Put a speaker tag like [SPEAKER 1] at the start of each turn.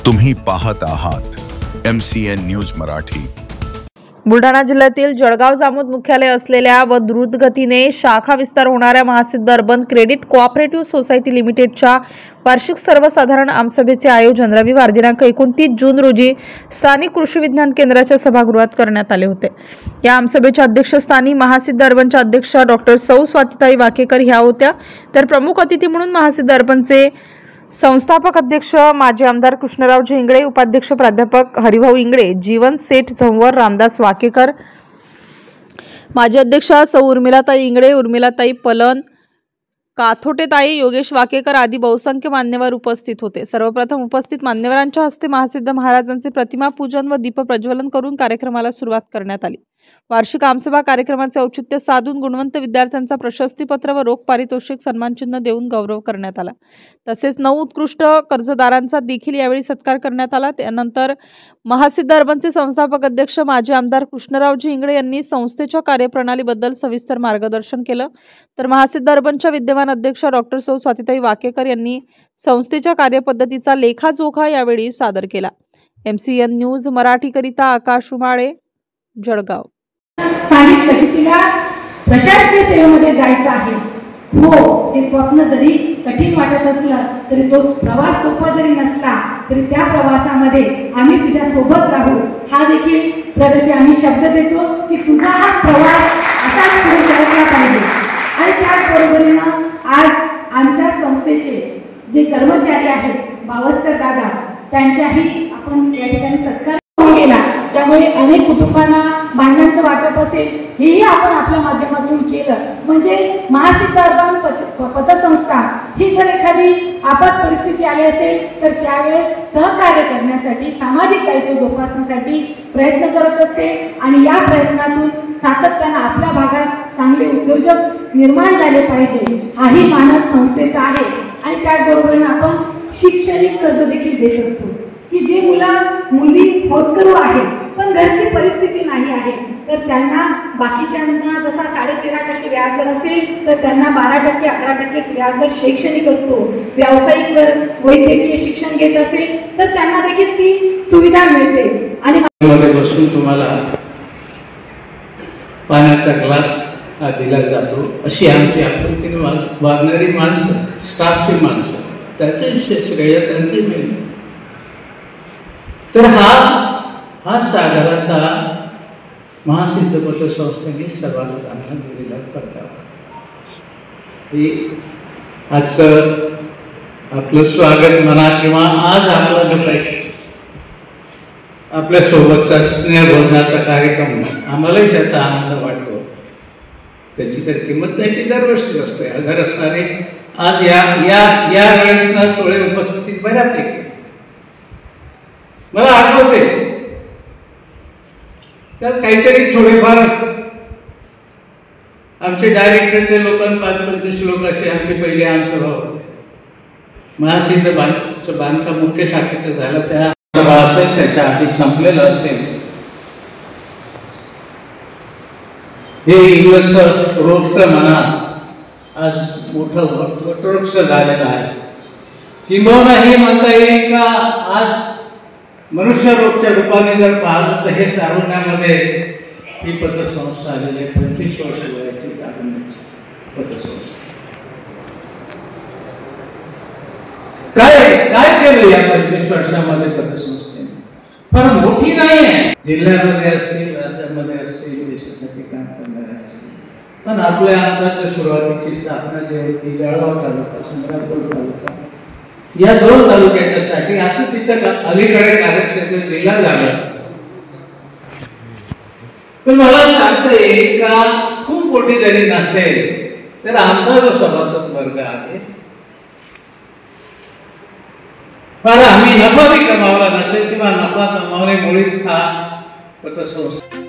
[SPEAKER 1] तुम्ही पाहत आहात MCN न्यूज मराठी।
[SPEAKER 2] बुलढाणा जिल्ह्यातील जळगाव जामोद मुख्यालय असलेल्या व द्रुतगतीने शाखा विस्तार होणाऱ्या महासिद्ध अर्बन क्रेडिट कोऑपरेटिव्ह सोसायटी लिमिटेडच्या वार्षिक सर्वसाधारण आमसभेचे आयोजन रविवार दिनांक 29 जून रोजी स्थानिक कृषी विज्ञान केंद्राच्या सभागृहात करण्यात आले होते। या आमसभेच्या अध्यक्षस्थानी महासिद्ध अर्बनच्या अध्यक्षा डॉक्टर सौ स्वातीताई वाकेकर ह्या होत्या, तर प्रमुख अतिथी म्हणून महासिद्ध अर्बनचे संस्थापक अध्यक्ष माजी आमदार कृष्णरावजी इंगळे, उपाध्यक्ष प्राध्यापक हरिभाऊ इंगळे, जीवन सेठ झंवर, रामदास वाकेकर, माजी अध्यक्षा सौ उर्मिलाताई इंगळे, उर्मिलाताई पलन, काथोटेताई, योगेश वाकेकर आदी बहुसंख्य मान्यवर उपस्थित होते। सर्वप्रथम उपस्थित मान्यवरांच्या हस्ते महासिद्ध महाराजांचे प्रतिमा पूजन व दीप प्रज्वलन करून कार्यक्रमाला सुरुवात करण्यात आली। वार्षिक आमसभा कार्यक्रमाचे औचित्य साधून गुणवंत विद्यार्थ्यांचा प्रशस्तीपत्र व रोख पारितोषिक सन्मानचिन्ह देऊन गौरव करण्यात आला। तसेच 9 उत्कृष्ट कर्जदारांचा देखील यावेळी सत्कार करण्यात आला। त्यानंतर महासिद्ध अर्बनचे संस्थापक अध्यक्ष माजी आमदार कृष्णरावजी इंगळे यांनी संस्थेच्या कार्यप्रणालीबद्दल सविस्तर मार्गदर्शन केलं, तर महासिद्ध अर्बनच्या विद्यमान अध्यक्ष डॉक्टर सौ स्वातीताई वाकेकर यांनी संस्थेच्या कार्यपद्धतीचा लेखाजोखा यावेळी सादर केला। MCN न्यूज मराठी करिता आकाश उमाळे, जळगाव।
[SPEAKER 3] सांगितलं की तिला प्रशासकीय सेवेमध्ये जायचं आहे। हो, हे स्वप्न जरी कठीण वाटत असलं तरी तो प्रवास सोपा जरी नसला तरी त्या प्रवासामध्ये आम्ही तुझ्या सोबत राहू, हा देखील प्रगती आम्ही शब्द देतो की तुझा हा प्रवास असाच पुढे चालला पाहिजे। आणि त्याचबरोबरीनं आज आमच्या संस्थेचे जे कर्मचारी आहेत बावस्कर दादा, त्यांच्याही आपण या ठिकाणी सत्कार केला। त्यामुळे अनेक कुटुंबांना भांडणांचं वाटप असेल हेही आपण आपल्या माध्यमातून केलं, म्हणजे महासिद्ध अर्बन पतसंस्था ही जर एखादी आपत परिस्थिती आली असेल तर त्यावेळेस सहकार्य करण्यासाठी, सामाजिक दायित्व जोपासण्यासाठी प्रयत्न करत असते आणि या प्रयत्नातून सातत्यानं आपल्या भागात चांगले उद्योजक निर्माण झाले पाहिजे, हाही मानस संस्थेचा आहे। आणि त्याचबरोबर आपण शैक्षणिक कर्ज देखील देत असतो की जे मुली होतकरू आहेत पण घरची परिस्थिती नाही आहे तर त्यांना बाकीच्यांना जसा 13.5% व्याजदर असेल तर त्यांना 12%, 11% व्याजदर शैक्षणिक असतो। व्यावसायिक जर वैद्यकीय शिक्षण घेत असेल तर त्यांना देखील ती सुविधा मिळते। आणि
[SPEAKER 4] मध्ये बसून तुम्हाला पाण्याचा ग्लास दिला जातो, अशी आमची आपुलकीने वागणारी माणसं, स्टाफची माणसं, त्याचे विशेष श्रेय त्यांचे मिळेल। तर हा साधारणतः महासिद्ध पतसंस्थेने सभासदांना दिलेला परतावा। आजचं आपलं स्वागत म्हणा किंवा आज आपला जो काही आपल्या सोबतचा स्नेहभोजनाचा कार्यक्रम, आम्हालाही त्याचा आनंद वाटतो। त्याची तर किंमत नाही, ती दरवर्षीच असते। हजर असणारे आज या वेळेस ना थोडे उपस्थितीत बऱ्यापैकी मला आठवते त्यात काहीतरी थोडेफार आमचे डायरेक्टरचे लोक 5-25 लोक असे आमची पहिली आमसभा होते। महासिद्ध बांधकाम मुख्य शाखेचं झालं, त्या सभा असेल त्याच्या आधी संपलेलं असेल। हे इंग्रज रोपट म्हणा आज मोठं वटवृक्ष झालेलं आहे। किंबहुना हे म्हणता येईल का आज मनुष्य रोगच्या रूपाने जर पाहिलं तर हे तारुण्यामध्ये ही पतसंस्था आलेली आहे। 25 वर्ष वयाची तारुण्याची पतसंस्था। काय केलं या 25 वर्षामध्ये पतसंस्थेने? फार मोठी नाही आहे, जिल्ह्यामध्ये असतील, राज्यामध्ये असतील, देशासाठी काम करणारे असतील, पण आपल्या आमच्या सुरुवातीची स्थापना जी होती जळगाव तालुका, संग्रामपूर तालुका, या 2 तालुक्याच्यासाठी आता तिच्या अलीकडे कार्यक्षेत्र जिल्हा झालं। पण मला सांगता येईल का खूप मोठी जरी नसेल तर आमचा जो सभासद वर्ग आहे फार आम्ही नफा बी कमावला नसेल किंवा नफा कमावणे मुळीच हा पतसंस्था